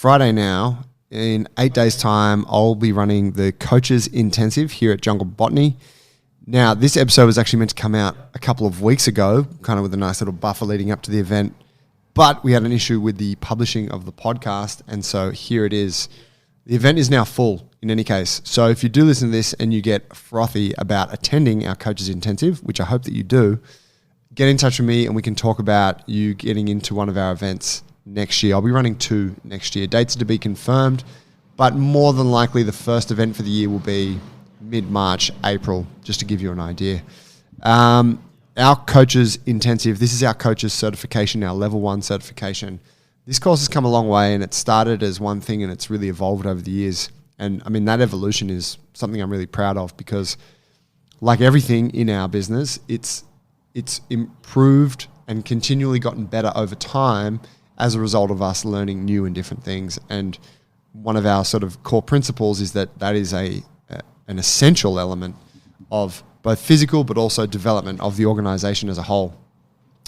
Friday now. In 8 days' time, I'll be running the Coaches Intensive here at Jungle Botany. Now, this episode was actually meant to come out a couple of weeks ago, kind of with a nice little buffer leading up to the event. But we had an issue with the publishing of the podcast, and so here it is. The event is now full in any case. So if you do listen to this and you get frothy about attending our Coaches Intensive, which I hope that you do, get in touch with me and we can talk about you getting into one of our events next year. I'll be running 2 next year. Dates are to be confirmed, but more than likely the first event for the year will be mid-March, April, just to give you an idea. Our Coaches Intensive, this is our coaches certification, our level 1 certification. This course has come a long way, and it started as one thing and it's really evolved over the years. And I mean, that evolution is something I'm really proud of because like everything in our business, it's improved and continually gotten better over time as a result of us learning new and different things. And one of our sort of core principles is that is an essential element of both physical but also development of the organization as a whole.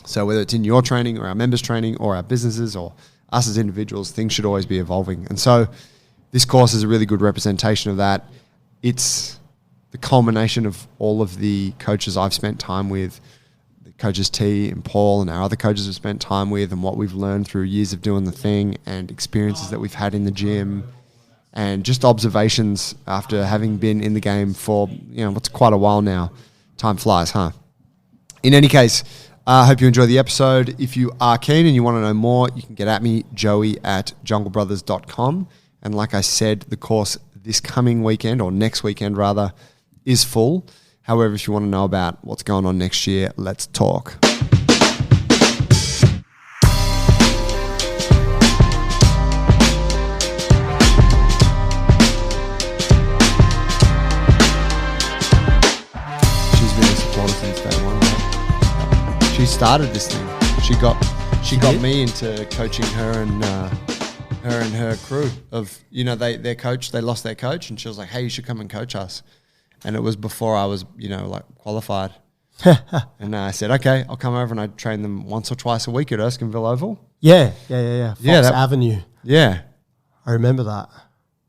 So whether it's in your training or our members' training or our businesses or us as individuals, things should always be evolving. And so this course is a really good representation of that. It's the culmination of all of the coaches I've spent time with, the coaches T and Paul and our other coaches have spent time with, and what we've learned through years of doing the thing and experiences that we've had in the gym and just observations after having been in the game for, what's quite a while now. Time flies, huh? In any case, I hope you enjoy the episode. If you are keen and you want to know more, you can get at me, joey@junglebrothers.com. And like I said, the course this coming weekend, or next weekend rather, is full. However, if you want to know about what's going on next year, let's talk. She started this thing. She got me into coaching her and her crew of, their coach, they lost their coach, and she was like, hey, you should come and coach us. And it was before I was, qualified. And I said, okay, I'll come over, and I train them once or twice a week at Erskineville Oval. Yeah. Fox Avenue. Yeah. I remember that.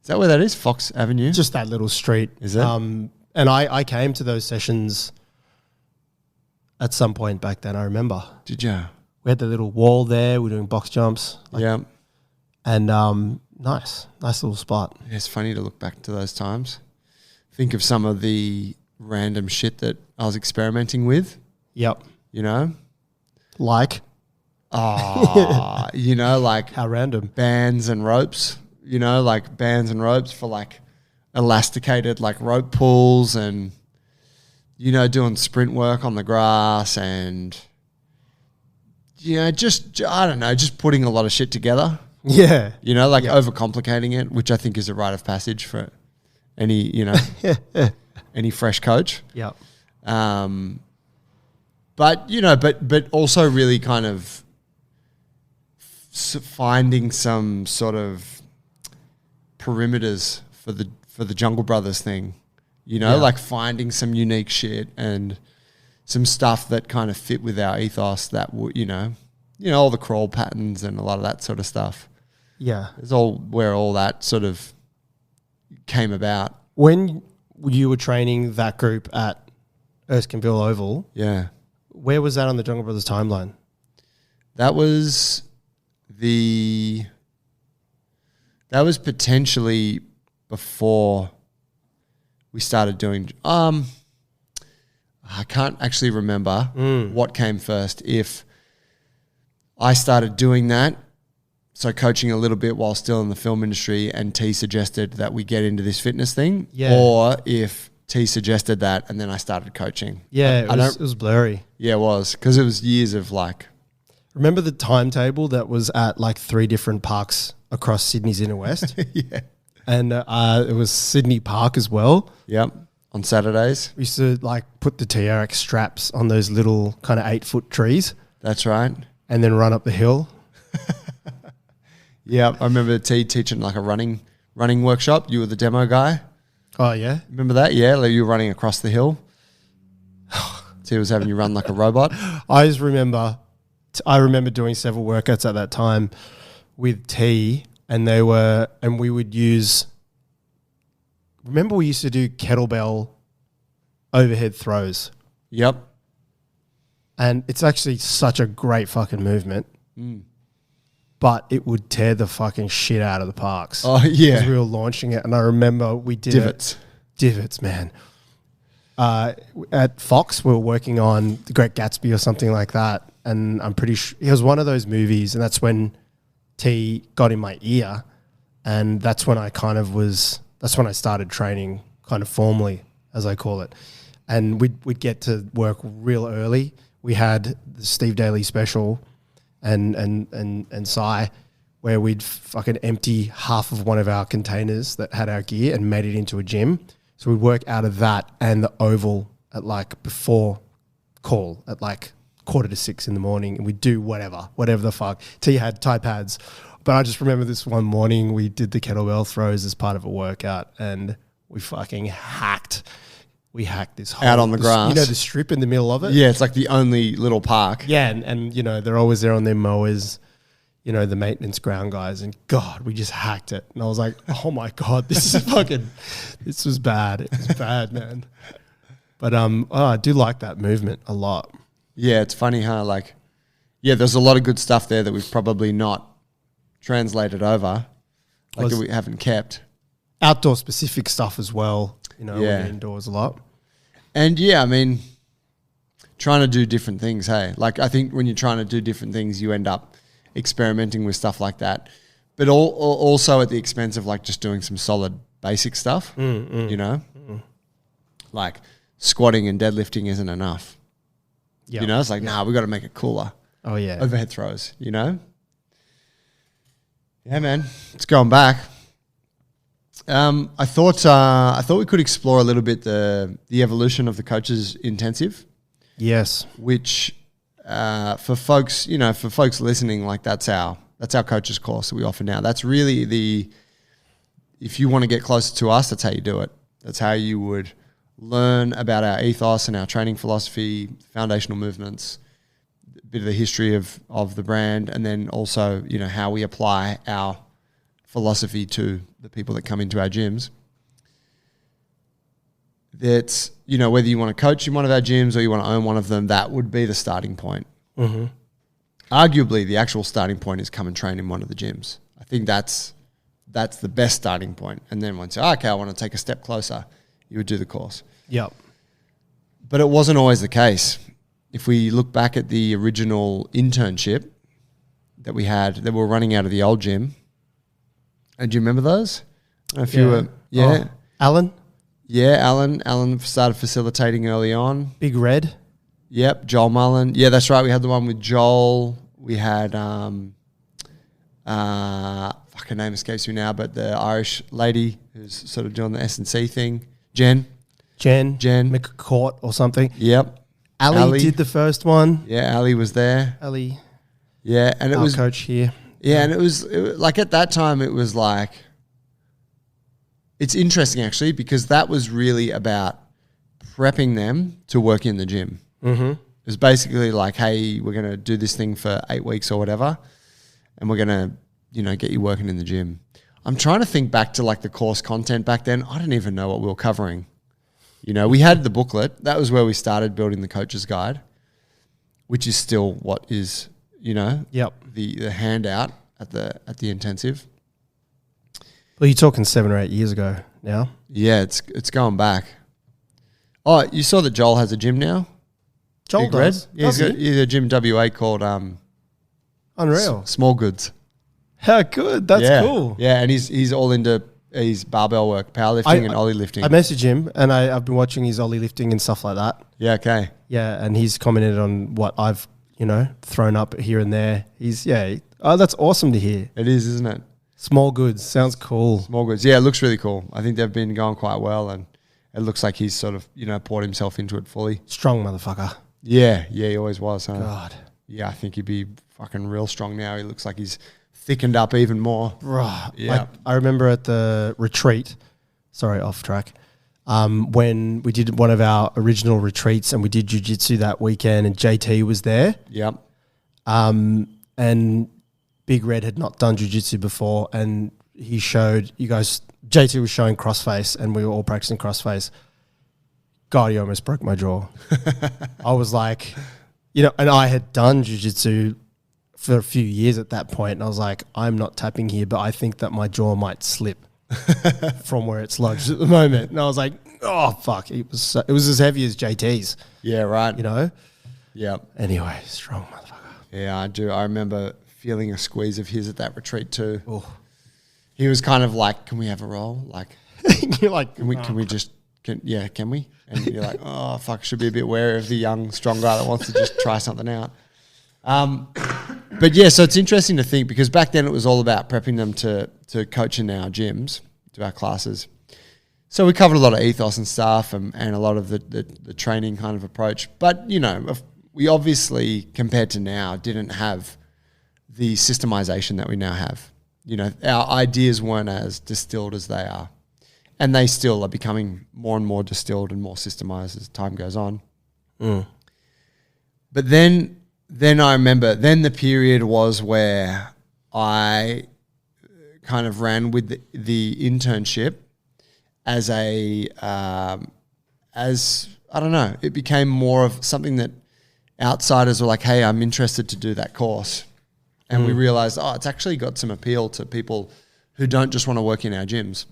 Is that where that is? Fox Avenue? Just that little street. Is it? And I came to those sessions at some point back then, I remember. Did you? We had the little wall there. We were doing box jumps. Yeah. And nice little spot. Yeah, it's funny to look back to those times. Think of some of the random shit that I was experimenting with. Yep. like Like? How random? Bands and ropes. Bands and ropes for elasticated rope pulls and doing sprint work on the grass and, just putting a lot of shit together. Yeah. Overcomplicating it, which I think is a rite of passage for any, any fresh coach. Yep. But also really kind of finding some sort of perimeters for the Jungle Brothers thing. Finding some unique shit and some stuff that kind of fit with our ethos that would, all the crawl patterns and a lot of that sort of stuff. Yeah. It's all where all that sort of came about. When you were training that group at Erskineville Oval, yeah, where was that on the Jungle Brothers timeline? That was potentially before we started doing, I can't actually remember what came first. If I started doing that, so coaching a little bit while still in the film industry, and T suggested that we get into this fitness thing, or if T suggested that and then I started coaching. Yeah, it was blurry. Yeah, it was, because it was years of Remember the timetable that was at 3 different parks across Sydney's inner west? Yeah. And it was Sydney Park as well. Yep. On Saturdays. We used to put the TRX straps on those little kind of 8-foot trees. That's right. And then run up the hill. Yeah, I remember T teaching a running workshop. You were the demo guy. Oh, yeah? Remember that? Yeah, you were running across the hill. T was having you run like a robot. I remember doing several workouts at that time with T, and we would use. Remember, we used to do kettlebell overhead throws. Yep. And it's actually such a great fucking movement. But it would tear the fucking shit out of the parks. Oh, yeah. Because we were launching it. And I remember we did Divots, man. At Fox, we were working on The Great Gatsby or something like that. And I'm pretty sure it was one of those movies. And that's when T got in my ear. And that's when I that's when I started training kind of formally, as I call it. And we'd get to work real early. We had the Steve Daly special and Sai, where we'd fucking empty half of one of our containers that had our gear and made it into a gym. So we'd work out of that and the Oval at like before call at like 5:45 in the morning, and we'd do whatever the fuck. T had Thai pads. But I just remember this one morning we did the kettlebell throws as part of a workout, and we fucking hacked. We hacked this whole... Out on the grass. You know, the strip in the middle of it? Yeah, it's like the only little park. Yeah, and you know, they're always there on their mowers, you know, the maintenance ground guys, and God, we just hacked it. And I was like, oh my God, this was bad. It was bad, man. But I do like that movement a lot. Yeah, it's funny how there's a lot of good stuff there that we've probably not translated over, that we haven't kept. Outdoor specific stuff as well, you know, Yeah. when you're indoors a lot. And yeah, I mean, trying to do different things, hey? Like, I think when you're trying to do different things, you end up experimenting with stuff like that. But also at the expense of like just doing some solid basic stuff, you know? Like squatting and deadlifting isn't enough. Yep. You know, it's like, nah, we got to make it cooler. Oh, yeah. Overhead throws, you know? Yeah, man. It's going back. I thought we could explore a little bit the evolution of the coaches intensive. Yes. Which for folks listening, like that's our coaches course that we offer now. That's really if you want to get closer to us, that's how you do it. That's how you would learn about our ethos and our training philosophy, foundational movements, a bit of the history of the brand, and then also, you know, how we apply our philosophy to the people that come into our gyms. That's, you know, whether you want to coach in one of our gyms or you want to own one of them, that would be the starting point. Mm-hmm. Arguably, the actual starting point is come and train in one of the gyms. I think that's the best starting point. And then once okay, I want to take a step closer, you would do the course. Yep. But it wasn't always the case. If we look back at the original internship that we had, that we were running out of the old gym, and do you remember those? If you were, Oh, Alan? Yeah, Alan started facilitating early on. Big Red? Yep, Joel Mullen. Yeah, that's right. We had the one with Joel. We had, fucking name escapes me now, but the Irish lady who's sort of doing the S&C thing. Jen McCourt or something. Yep. Ali did the first one. Yeah, Ali was there. Ali. Yeah, and it was coach here. Yeah, and it was like at that time, it was like, it's interesting actually, because that was really about prepping them to work in the gym. Mm-hmm. It was basically like, hey, we're going to do this thing for 8 weeks or whatever, and we're going to, you know, get you working in the gym. I'm trying to think back to like the course content back then. I don't even know what we were covering. You know, we had the booklet. That was where we started building the coach's guide, which is still what is, you know, the handout at the intensive. Well, you're talking 7 or 8 years ago now. Yeah, it's going back. Oh, you saw that Joel has a gym now? Joel does? Yeah, he's got a gym WA called Unreal. Small Goods. How good. That's cool. Yeah, and he's all into his barbell work, powerlifting and ollie lifting. I messaged him and I've been watching his ollie lifting and stuff like that. Yeah, okay. Yeah, and he's commented on what I've, you know, thrown up here and there. That's awesome to hear. It is, isn't it? Small Goods. Sounds cool. Small Goods. Yeah, it looks really cool. I think they've been going quite well, and it looks like he's sort of, you know, poured himself into it fully. Strong motherfucker. Yeah, he always was, huh? God. Yeah, I think he'd be fucking real strong now. He looks like he's thickened up even more. Right. Yeah. Like, I remember at the retreat, sorry, off track, when we did one of our original retreats and we did jiu-jitsu that weekend and JT was there. Yep. And Big Red had not done jiu-jitsu before, and he showed you guys. JT was showing crossface, and we were all practicing crossface. God, he almost broke my jaw. I was like, and I had done jiu-jitsu for a few years at that point, and I was like, I'm not tapping here, but I think that my jaw might slip from where it's lodged at the moment. And I was like, oh fuck, it was as heavy as JT's. Yeah, right. Yeah. Anyway, strong motherfucker. Yeah, I do. I remember feeling a squeeze of his at that retreat too. Oh. He was kind of like, "Can we have a roll? Like, you're like, can we just? Can we?" And you're like, "Oh fuck, should be a bit wary of the young, strong guy that wants to just try something out." But yeah, so it's interesting to think because back then it was all about prepping them to coach in our gyms, to our classes. So we covered a lot of ethos and stuff and a lot of the training kind of approach. But, we obviously, compared to now, didn't have the systemization that we now have. Our ideas weren't as distilled as they are. And they still are becoming more and more distilled and more systemized as time goes on. Mm. But then I remember, the period was where I kind of ran with the internship as I don't know, it became more of something that outsiders were like, hey, I'm interested to do that course. And we realized, it's actually got some appeal to people who don't just want to work in our gyms.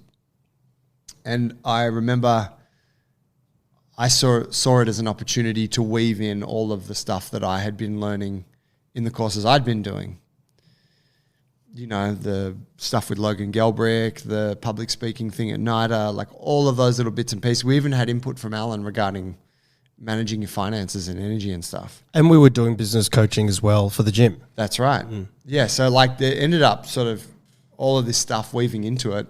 And I remember I saw it as an opportunity to weave in all of the stuff that I had been learning in the courses I'd been doing. The stuff with Logan Gelbrick, the public speaking thing at NIDA, like all of those little bits and pieces. We even had input from Alan regarding managing your finances and energy and stuff. And we were doing business coaching as well for the gym. That's right. Mm. Yeah, so like there ended up sort of all of this stuff weaving into it.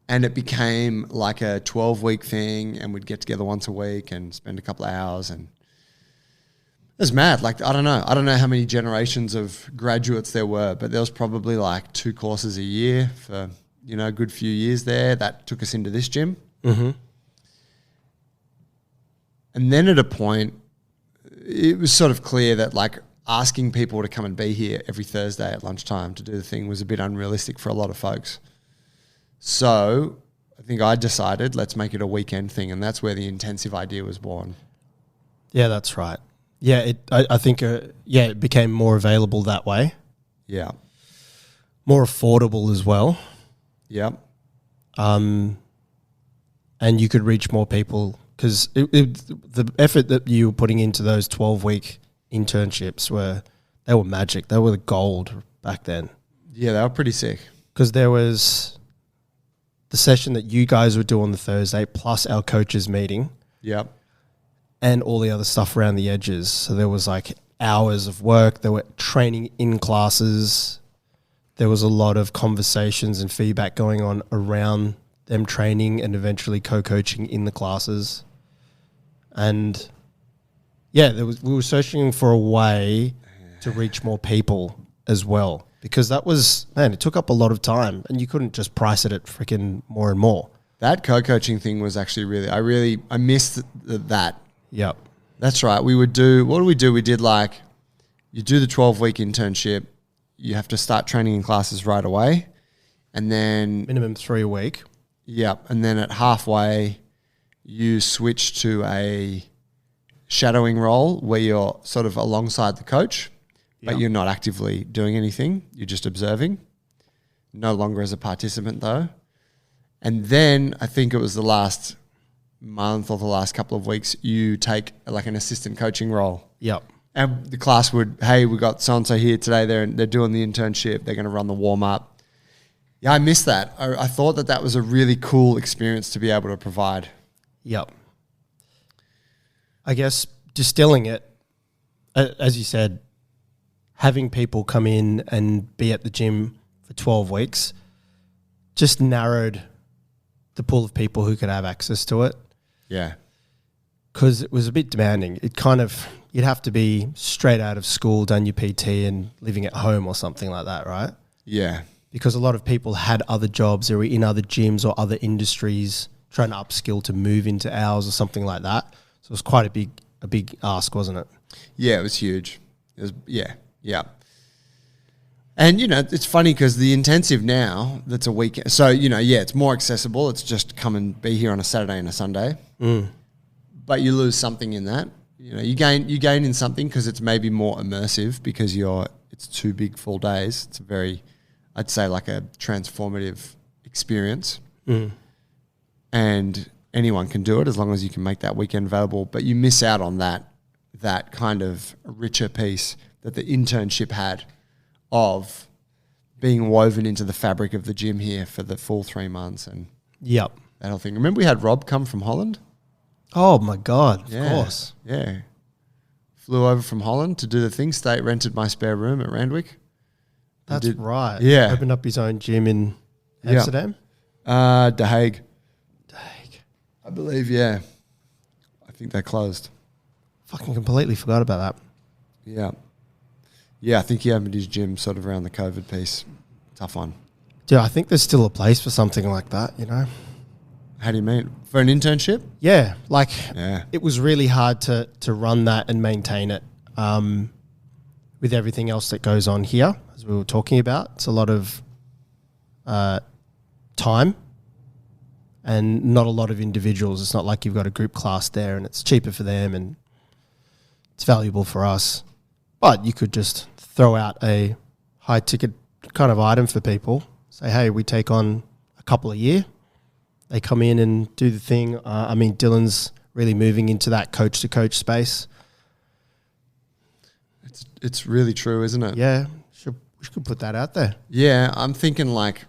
And it became like a 12-week thing, and we'd get together once a week and spend a couple of hours. And it was mad. Like, I don't know how many generations of graduates there were, but there was probably like 2 courses a year for, a good few years there. That took us into this gym. Mm-hmm. And then at a point, it was sort of clear that like asking people to come and be here every Thursday at lunchtime to do the thing was a bit unrealistic for a lot of folks. So I think I decided let's make it a weekend thing, and that's where the intensive idea was born. Yeah, that's right. Yeah, I think it became more available that way. Yeah. More affordable as well. Yep. And you could reach more people because the effort that you were putting into those 12-week internships were magic. They were the gold back then. Yeah, they were pretty sick. Because there was the session that you guys would do on the Thursday plus our coaches meeting. Yep. And all the other stuff around the edges. So there was like hours of work. There were training in classes. There was a lot of conversations and feedback going on around them training and eventually co-coaching in the classes. And yeah, we were searching for a way to reach more people as well. Because that was, it took up a lot of time and you couldn't just price it at freaking more and more. That co-coaching thing was actually I missed that. Yep. That's right. We would do, what do? We did like, you do the 12-week internship, you have to start training in classes right away. And then... minimum 3 a week. Yep. And then at halfway, you switch to a shadowing role where you're sort of alongside the coach, but you're not actively doing anything. You're just observing. No longer as a participant though. And then I think it was the last month or the last couple of weeks, you take like an assistant coaching role. Yep. And the class would, hey, we got so-and-so here today. They're doing the internship. They're going to run the warm-up. Yeah, I missed that. I thought that was a really cool experience to be able to provide. Yep. I guess distilling it, as you said, having people come in and be at the gym for 12 weeks just narrowed the pool of people who could have access to it. Yeah. Because it was a bit demanding. You'd have to be straight out of school, done your PT and living at home or something like that, right? Yeah. Because a lot of people had other jobs, they were in other gyms or other industries trying to upskill to move into ours or something like that. So it was quite a big ask, wasn't it? Yeah, it was huge. It was, yeah. And, it's funny because the intensive now, that's a weekend. So, it's more accessible. It's just come and be here on a Saturday and a Sunday. But you lose something in that. You gain in something because it's maybe more immersive because it's 2 big full days. It's I'd say like a transformative experience. And anyone can do it as long as you can make that weekend available. But you miss out on that kind of richer piece that the internship had of being woven into the fabric of the gym here for the full 3 months and Yep. that whole thing. Remember we had Rob come from Holland? Oh my God, of course. Yeah. Flew over from Holland to do the thing. Rented my spare room at Randwick. That's right. Yeah. Opened up his own gym in Amsterdam. The Hague. I believe, yeah. I think they closed. Fucking completely forgot about that. Yeah. Yeah, I think he opened his gym sort of around the COVID piece. Tough one. Dude, I think there's still a place for something like that, How do you mean? For an internship? Yeah, Yeah. it was really hard to run that and maintain it with everything else that goes on here, as we were talking about. It's a lot of time and not a lot of individuals. It's not like you've got a group class there and it's cheaper for them and it's valuable for us. But you could just throw out a high-ticket kind of item for people. Say, hey, we take on a couple a year. They come in and do the thing. Dylan's really moving into that coach-to-coach space. It's really true, isn't it? Yeah, we should put that out there. Yeah, I'm thinking like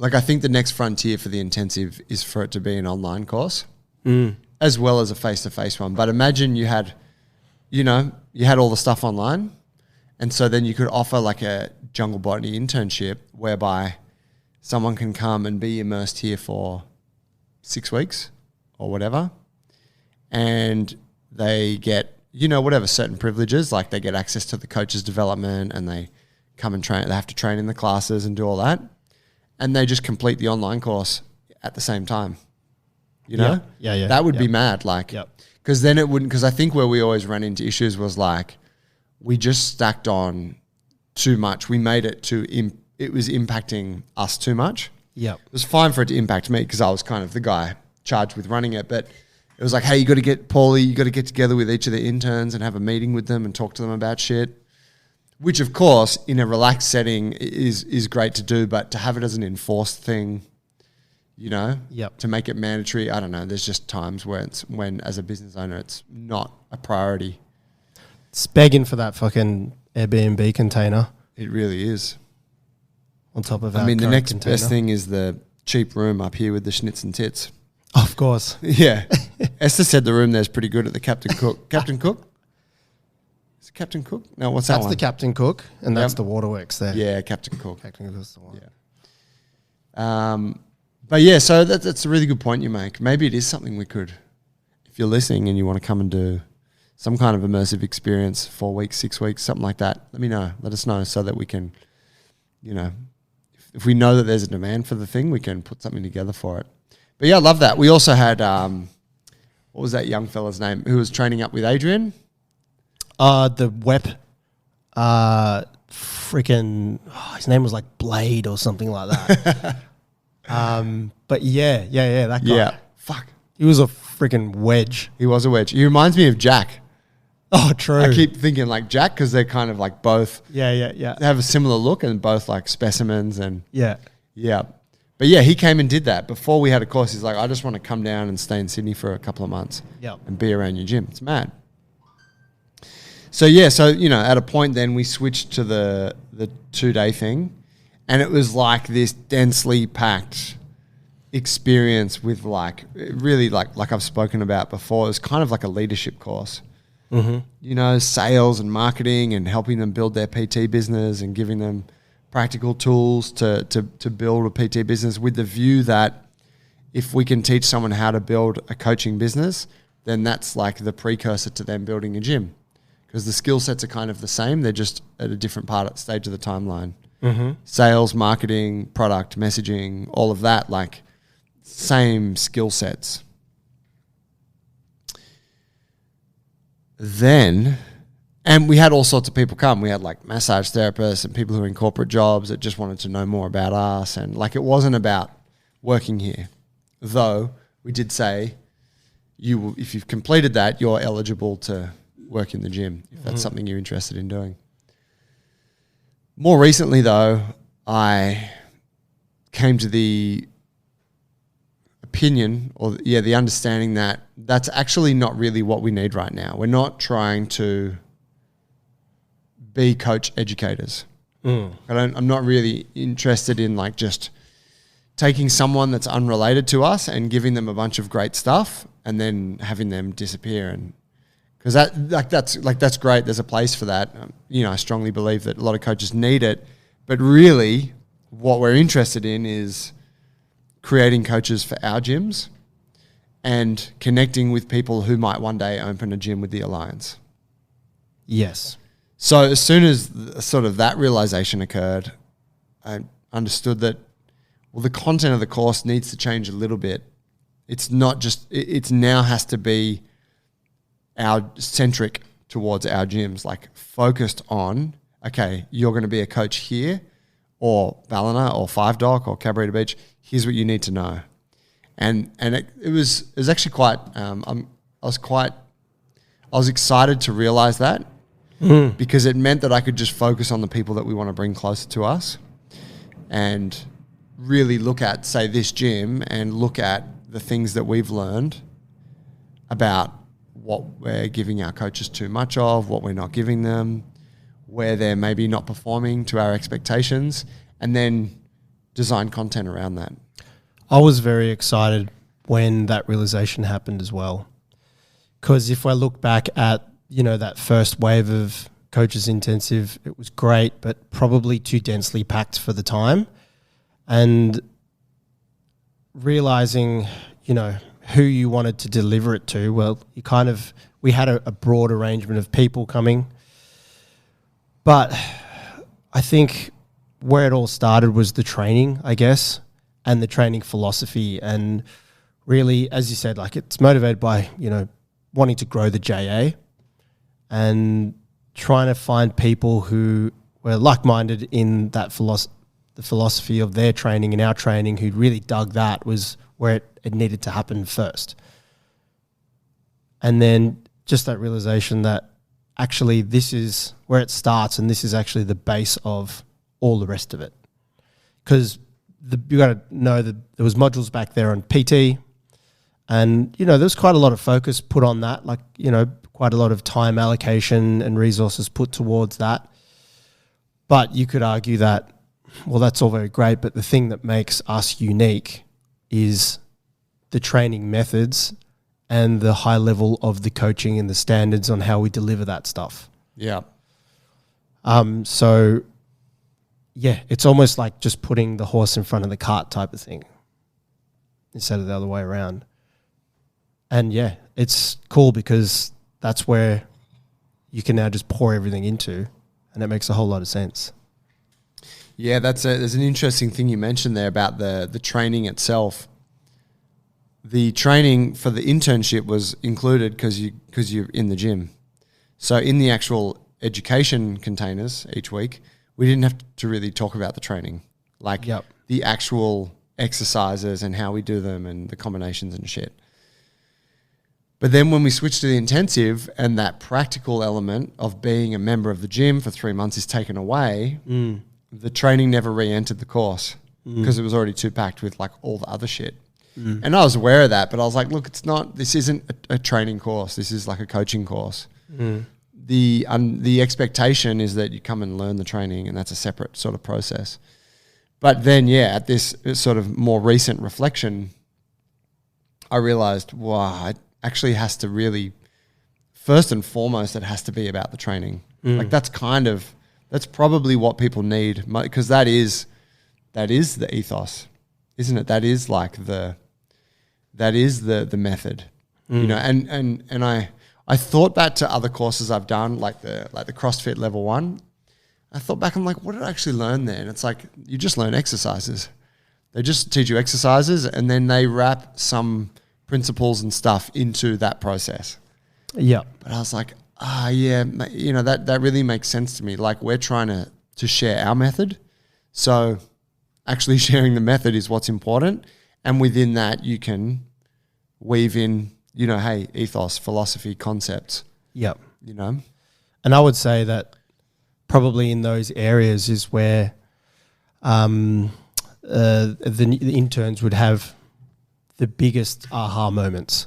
I think the next frontier for the intensive is for it to be an online course as well as a face-to-face one. But imagine you had all the stuff online and so then you could offer like a jungle botany internship whereby someone can come and be immersed here for 6 weeks or whatever and they get, whatever certain privileges, like they get access to the coach's development and they come and train, they have to train in the classes and do all that. And they just complete the online course at the same time, Yeah. That would be mad, because then it wouldn't, because I think where we always ran into issues was we just stacked on too much. We made it it was impacting us too much. Yeah. It was fine for it to impact me because I was kind of the guy charged with running it, but it was like, hey, you got to get together with each of the interns and have a meeting with them and talk to them about shit, which of course in a relaxed setting is great to do, but to have it as an enforced thing, to make it mandatory, I don't know. There's just times when as a business owner, it's not a priority. It's begging for that fucking Airbnb container. It really is. On top of the next container. best thing is the cheap room up here with the schnitz and tits. Of course. Yeah. Esther said the room there's pretty good at the Captain Cook. Captain Cook? Is it Captain Cook? No, what's that one? That's the Captain Cook, and that's the Waterworks there. Yeah, Captain Cook. Captain Cook's the one. Yeah. But yeah, so that's a really good point you make. Maybe it is something we could, if you're listening and you want to come and do some kind of immersive experience, 4 weeks, 6 weeks, something like that, let me know. Let us know so that we can, if we know that there's a demand for the thing, we can put something together for it. But yeah, I love that. We also had, what was that young fella's name who was training up with Adrian? The WEP, his name was like Blade or something like that. But yeah, that guy. Yeah. Fuck. He was a freaking wedge. He was a wedge. He reminds me of Jack. Oh, true. I keep thinking like Jack because they're kind of like both. Yeah. They have a similar look and both like specimens and. Yeah. But yeah, he came and did that. Before we had a course, he's like, I just want to come down and stay in Sydney for a couple of months and be around your gym. It's mad. So at a point then we switched to the 2-day thing and it was like this densely packed experience with really like I've spoken about before. It was kind of like a leadership course. Mm-hmm. Sales and marketing and helping them build their PT business and giving them practical tools to build a PT business with the view that if we can teach someone how to build a coaching business, then that's like the precursor to them building a gym because the skill sets are kind of the same. They're just at a different stage of the timeline. Mm-hmm. Sales, marketing, product, messaging, all of that, like same skill sets. And we had all sorts of people come. We had like massage therapists and people who were in corporate jobs that just wanted to know more about us. And like, it wasn't about working here, though we did say if you've completed that, you're eligible to work in the gym if that's something you're interested in doing. More recently, though, I came to the opinion the understanding that that's actually not really what we need right now. We're not trying to be coach educators. I'm not really interested in like just taking someone that's unrelated to us and giving them a bunch of great stuff and then having them disappear. And because that's great. There's a place for that. I strongly believe that a lot of coaches need it, but really what we're interested in is creating coaches for our gyms and connecting with people who might one day open a gym with the Alliance. Yes. So as soon as sort of that realization occurred, I understood that, well, the content of the course needs to change a little bit. It's not just, it now has to be our centric towards our gyms, like focused on, okay, you're going to be a coach here or Ballina or Five Dock or Cabarita Beach. Here's what you need to know. And it was actually quite, I was excited to realize that because it meant that I could just focus on the people that we want to bring closer to us and really look at, say, this gym and look at the things that we've learned about what we're giving our coaches too much of, what we're not giving them, where they're maybe not performing to our expectations, and then design content around that. I was very excited when that realization happened as well. Because if I look back at, that first wave of Coaches Intensive, it was great, but probably too densely packed for the time. And realizing, who you wanted to deliver it to, well, we had a broad arrangement of people coming. But I think where it all started was the training, I guess, and the training philosophy. And really, as you said, like it's motivated by, wanting to grow the JA and trying to find people who were like-minded in that the philosophy of their training and our training, who really dug that was where it needed to happen first. And then just that realization that actually this is where it starts and this is actually the base of all the rest of it. Because you got to know that there was modules back there on PT and, there was quite a lot of focus put on that, like, quite a lot of time allocation and resources put towards that. But you could argue that, well, that's all very great, but the thing that makes us unique is the training methods and the high level of the coaching and the standards on how we deliver that stuff. Yeah. So, yeah, it's almost like just putting the horse in front of the cart type of thing instead of the other way around. And, yeah, it's cool because that's where you can now just pour everything into, and it makes a whole lot of sense. Yeah, there's an interesting thing you mentioned there about the training itself. The training for the internship was included because you're in the gym. So in the actual education containers each week, we didn't have to really talk about the training, like the actual exercises and how we do them and the combinations and shit. But then when we switch to the intensive and that practical element of being a member of the gym for 3 months is taken away, the training never re-entered the course because it was already too packed with like all the other shit. And I was aware of that, but I was like, look, this isn't a training course. This is like a coaching course. The expectation is that you come and learn the training, and that's a separate sort of process. But then, at this sort of more recent reflection, I realized, wow, it actually has to really, first and foremost, it has to be about the training. Like that's probably what people need, because that is the ethos, isn't it? That is like the method, and I thought back to other courses I've done, like the CrossFit level 1. I thought back, I'm like, what did I actually learn there? And it's like, you just learn exercises. They just teach you exercises and then they wrap some principles and stuff into that process. Yeah. But I was like, Yeah, that really makes sense to me. Like we're trying to share our method. So actually sharing the method is what's important. And within that, you can weave in, hey, ethos, philosophy, concepts. Yep. And I would say that probably in those areas is where the interns would have the biggest aha moments.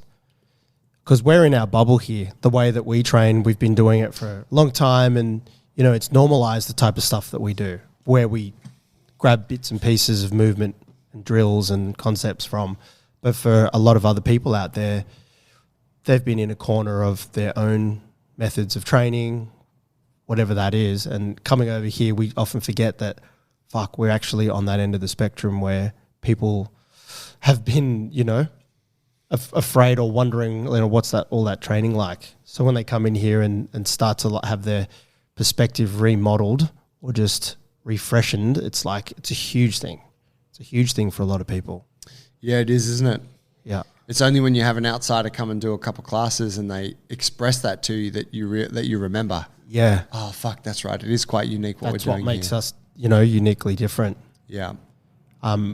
Because we're in our bubble here. The way that we train, we've been doing it for a long time, and it's normalized the type of stuff that we do, where we grab bits and pieces of movement and drills and concepts from. But for a lot of other people out there, they've been in a corner of their own methods of training, whatever that is. And coming over here, we often forget that, we're actually on that end of the spectrum where people have been, afraid or wondering, what's all that training like. So when they come in here and start to have their perspective remodeled or just refreshened, it's a huge thing. It's a huge thing for a lot of people. Yeah, it is, isn't it? Yeah. It's only when you have an outsider come and do a couple classes and they express that to you that you remember. Yeah. Oh, fuck, that's right. It is quite unique what we're doing. That's what makes here. us, uniquely different. Yeah.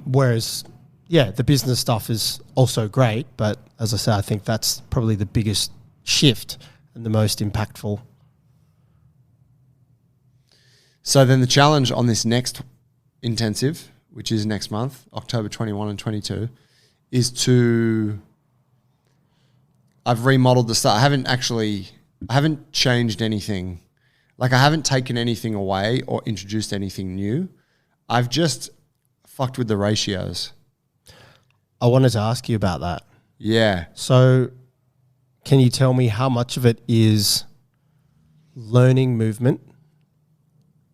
Whereas, the business stuff is also great, but as I said, I think that's probably the biggest shift and the most impactful. So then the challenge on this next intensive, which is next month, October 21 and 22, is I've remodeled the stuff. I haven't changed anything. Like I haven't taken anything away or introduced anything new. I've just fucked with the ratios. I wanted to ask you about that. Yeah. So can you tell me how much of it is learning movement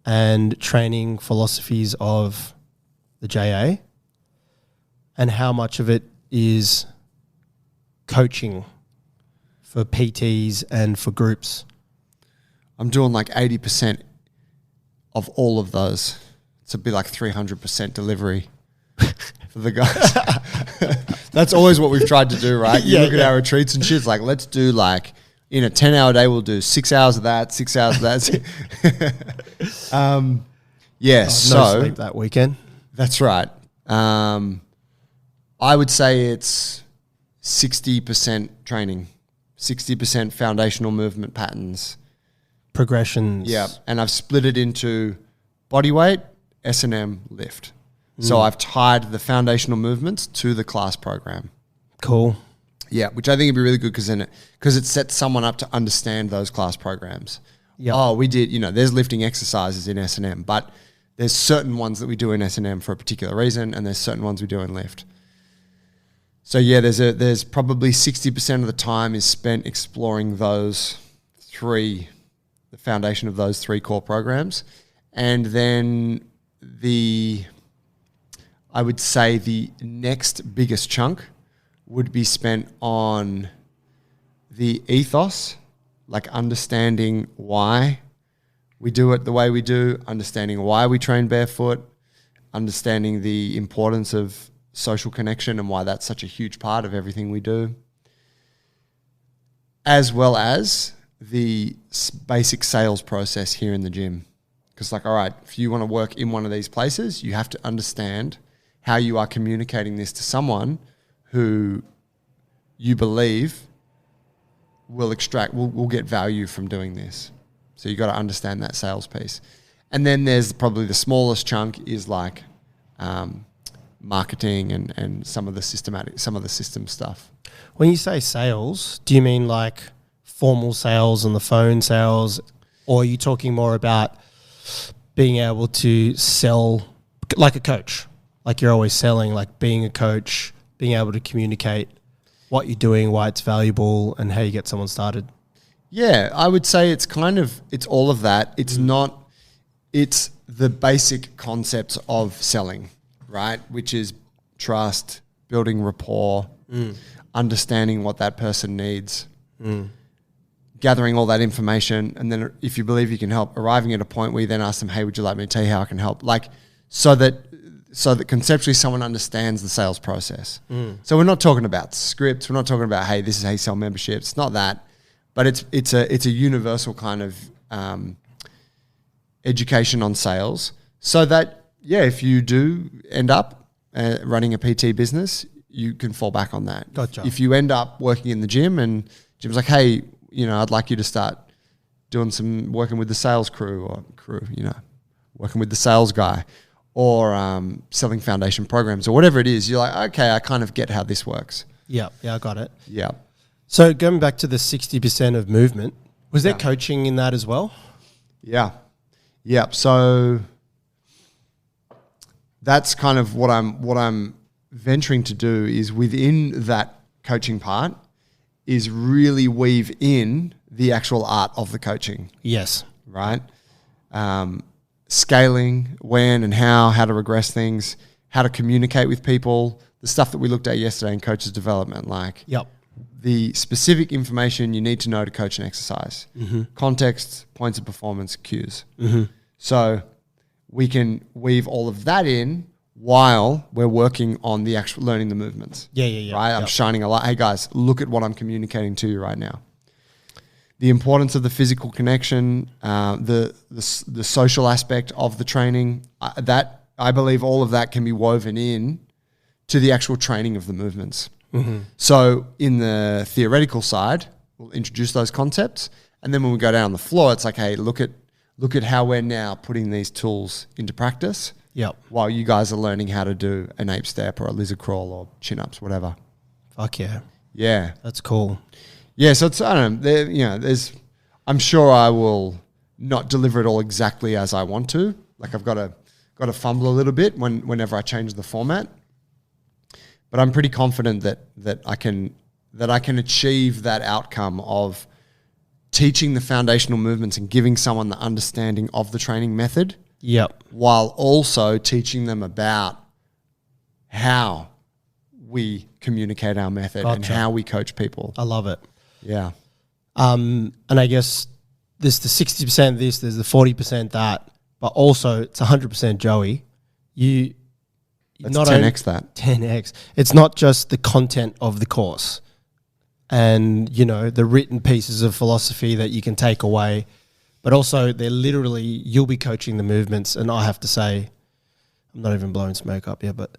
and training philosophies of the JA, and how much of it is coaching for PTs and for groups? I'm doing like 80% of all of those. It's a bit like 300% delivery for the guys. That's always what we've tried to do, right? You look at our retreats and shit, it's like, let's do like, in a 10-hour day, we'll do 6 hours of that, 6 hours of that. No sleep that weekend. That's right. I would say it's 60% training, 60% foundational movement patterns. Progressions. Yeah, and I've split it into body weight, S&M, lift. So I've tied the foundational movements to the class program. Cool. Yeah, which I think would be really good because it sets someone up to understand those class programs. Yep. Oh, we did, there's lifting exercises in S&M, but there's certain ones that we do in S&M for a particular reason, and there's certain ones we do in lift. So yeah, there's probably 60% of the time is spent exploring the foundation of those three core programs. And then I would say the next biggest chunk would be spent on the ethos, like understanding why we do it the way we do, understanding why we train barefoot, understanding the importance of social connection and why that's such a huge part of everything we do, as well as the basic sales process here in the gym. Because all right, if you want to work in one of these places, you have to understand how you are communicating this to someone who you believe will get value from doing this. So you got to understand that sales piece. And then there's probably the smallest chunk is like marketing and some of the system stuff. When you say sales, do you mean like formal sales on the phone sales, or are you talking more about being able to sell like a coach? Like you're always selling, like being a coach, being able to communicate what you're doing, why it's valuable, and how you get someone started. Yeah, I would say it's all of that. It's the basic concepts of selling, right? Which is trust, building rapport, understanding what that person needs, gathering all that information. And then if you believe you can help, arriving at a point where you then ask them, hey, would you like me to tell you how I can help? Like, so that conceptually someone understands the sales process. So we're not talking about scripts. We're not talking about, hey, this is how you sell memberships. It's not that. but it's a universal kind of education on sales, so that if you do end up running a PT business, you can fall back on that. Gotcha. If you end up working in the gym and Jim's like, hey, I'd like you to start doing some working with the sales crew, working with the sales guy, or selling foundation programs or whatever it is, you're like, okay, I kind of get how this works. Yeah, I got it. Yeah. So going back to the 60% of movement, was there coaching in that as well? Yeah. Yeah. So that's kind of what I'm venturing to do, is within that coaching part is really weave in the actual art of the coaching. Yes. Right? Scaling, when and how to regress things, how to communicate with people, the stuff that we looked at yesterday in coaches development, like the specific information you need to know to coach an exercise, context, points of performance, cues. So we can weave all of that in while we're working on the actual learning the movements. Yeah. Right? I'm shining a light. Hey guys, look at what I'm communicating to you right now. The importance of the physical connection, the social aspect of the training, that I believe all of that can be woven in to the actual training of the movements. So in the theoretical side, we'll introduce those concepts, and then when we go down on the floor, it's like, hey, look at how we're now putting these tools into practice. While you guys are learning how to do an ape step or a lizard crawl or chin-ups, whatever. Fuck yeah. Yeah. That's cool. Yeah, so it's, I don't know, I'm sure I will not deliver it all exactly as I want to. Like I've got to fumble a little bit whenever I change the format. But I'm pretty confident that I can achieve that outcome of teaching the foundational movements and giving someone the understanding of the training method. While also teaching them about how we communicate our method and how we coach people. I love it. Yeah. And I guess there's the 60% this, there's the 40% that, but also it's 100% Joey. That's not 10x that. 10x. It's not just the content of the course and, the written pieces of philosophy that you can take away, but also they're literally, you'll be coaching the movements. And I have to say, I'm not even blowing smoke up here, but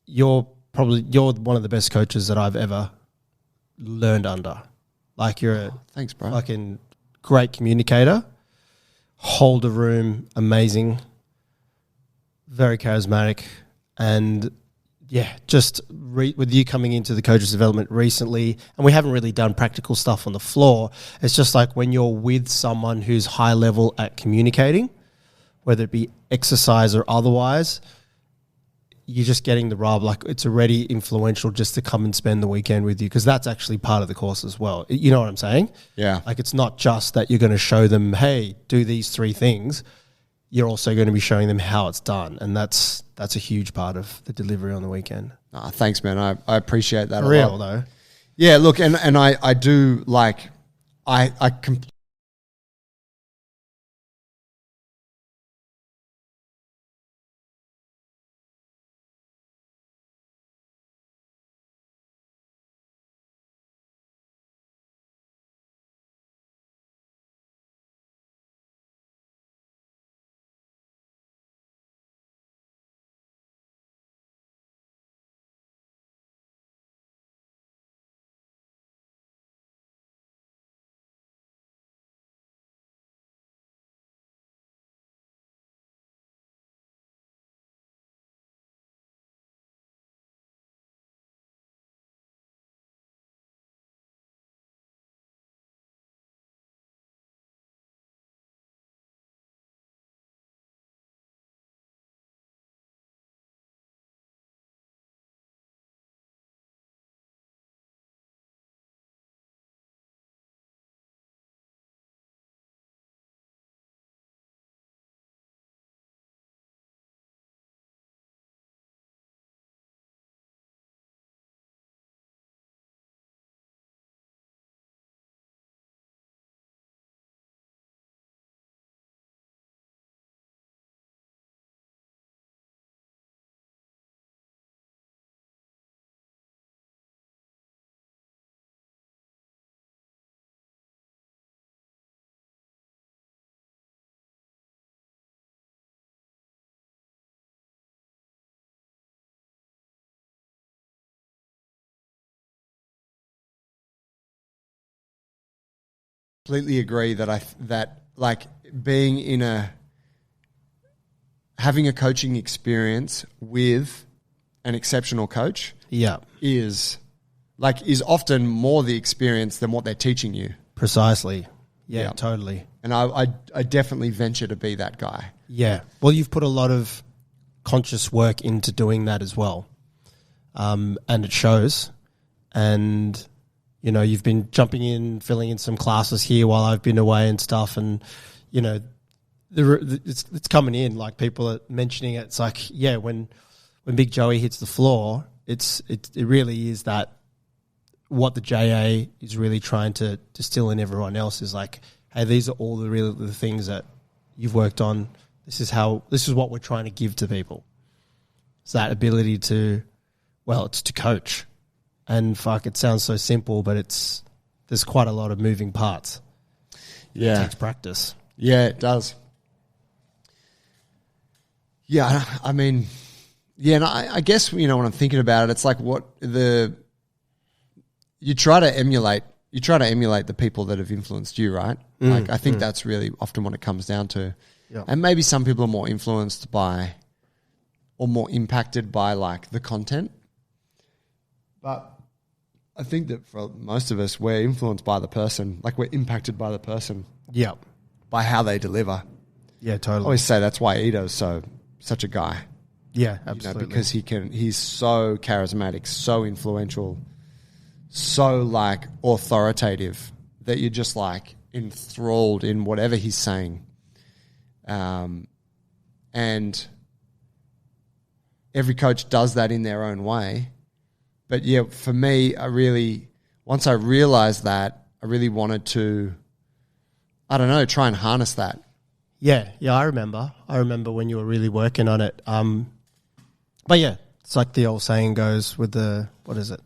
you're one of the best coaches that I've ever learned under. Like you're a thanks, bro. Fucking great communicator, hold a room, amazing, very charismatic, and just with you coming into the coaches development recently, and we haven't really done practical stuff on the floor. It's just like when you're with someone who's high level at communicating, whether it be exercise or otherwise, you're just getting the rub. Like it's already influential just to come and spend the weekend with you, because that's actually part of the course as well. You know what I'm saying? Yeah. Like it's not just that you're going to show them, hey, do these 3 things. You're also going to be showing them how it's done, and that's a huge part of the delivery on the weekend. Thanks, man. I appreciate that. For real though. Yeah. Look, and I do like I completely agree that like being having a coaching experience with an exceptional coach is often more the experience than what they're teaching you. Precisely. Yeah, totally. And I definitely venture to be that guy. Yeah. Well, you've put a lot of conscious work into doing that as well. And it shows. And, you know, you've been jumping in, filling in some classes here while I've been away and stuff. And, you know, it's coming in. Like, people are mentioning it. It's like, yeah, when Big Joey hits the floor, it really is that what the JA is really trying to distill in everyone else is like, hey, these are all the things that you've worked on. This is what we're trying to give to people. It's that ability it's to coach. And fuck, it sounds so simple, but there's quite a lot of moving parts. Yeah. It takes practice. Yeah, it does. Yeah, I mean, yeah, and I guess, you know, when I'm thinking about it, it's like you try to emulate the people that have influenced you, right? Like, I think that's really often what it comes down to. Yeah. And maybe some people are more influenced by or more impacted by like the content. But I think that for most of us, we're influenced by the person. Like, we're impacted by the person. Yeah. By how they deliver. Yeah, I totally. always say that's why Ito's such a guy. Yeah, absolutely. You know, because he's so charismatic, so influential, so like authoritative that you're just like enthralled in whatever he's saying. And every coach does that in their own way. But yeah, for me, once I realized that, I really wanted to, I don't know, try and harness that. Yeah, I remember. When you were really working on it. But yeah, it's like the old saying goes with what is it?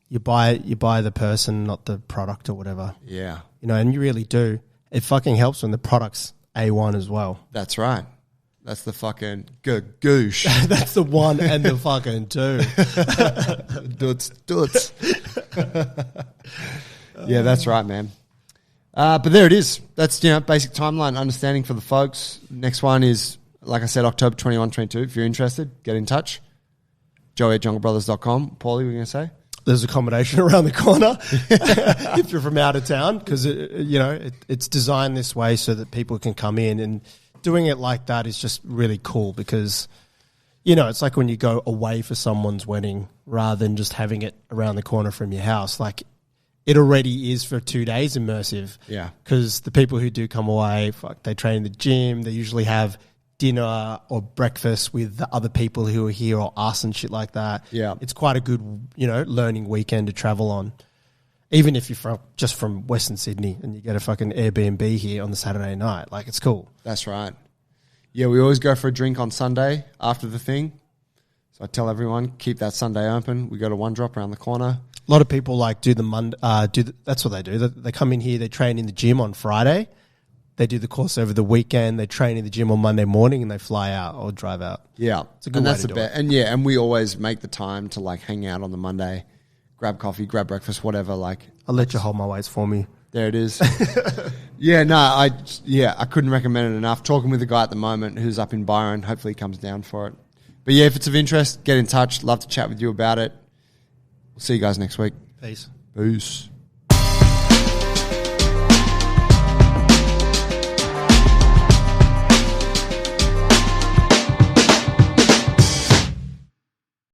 You buy the person, not the product or whatever. Yeah. You know, and you really do. It fucking helps when the product's A1 as well. That's right. That's the fucking goosh. That's the one and the fucking two. Doots. Yeah, that's right, man. But there it is. That's, you know, basic timeline understanding for the folks. Next one is, like I said, October 21, 22. If you're interested, get in touch. Joey@junglebrothers.com. Paulie, what were you going to say? There's accommodation around the corner if you're from out of town, because it's designed this way so that people can come in, and doing it like that is just really cool because, you know, it's like when you go away for someone's wedding rather than just having it around the corner from your house. Like, it already is for 2 days immersive. Yeah. Because the people who do come away, they train in the gym. They usually have dinner or breakfast with the other people who are here or us and shit like that. Yeah. It's quite a good, you know, learning weekend to travel on. Even if you're just from Western Sydney and you get a fucking Airbnb here on the Saturday night. Like, it's cool. That's right. Yeah, we always go for a drink on Sunday after the thing. So I tell everyone, keep that Sunday open. We go to One Drop around the corner. A lot of people do the Monday. That's what they do. They come in here. They train in the gym on Friday. They do the course over the weekend. They train in the gym on Monday morning, and they fly out or drive out. Yeah, it's a good way to do it. And yeah, and we always make the time to like hang out on the Monday, grab coffee, grab breakfast, whatever. Like, I'll let you hold my weights for me. There it is. I couldn't recommend it enough. Talking with a guy at the moment who's up in Byron. Hopefully he comes down for it. But yeah, if it's of interest, get in touch. Love to chat with you about it. We'll see you guys next week. Peace. Peace.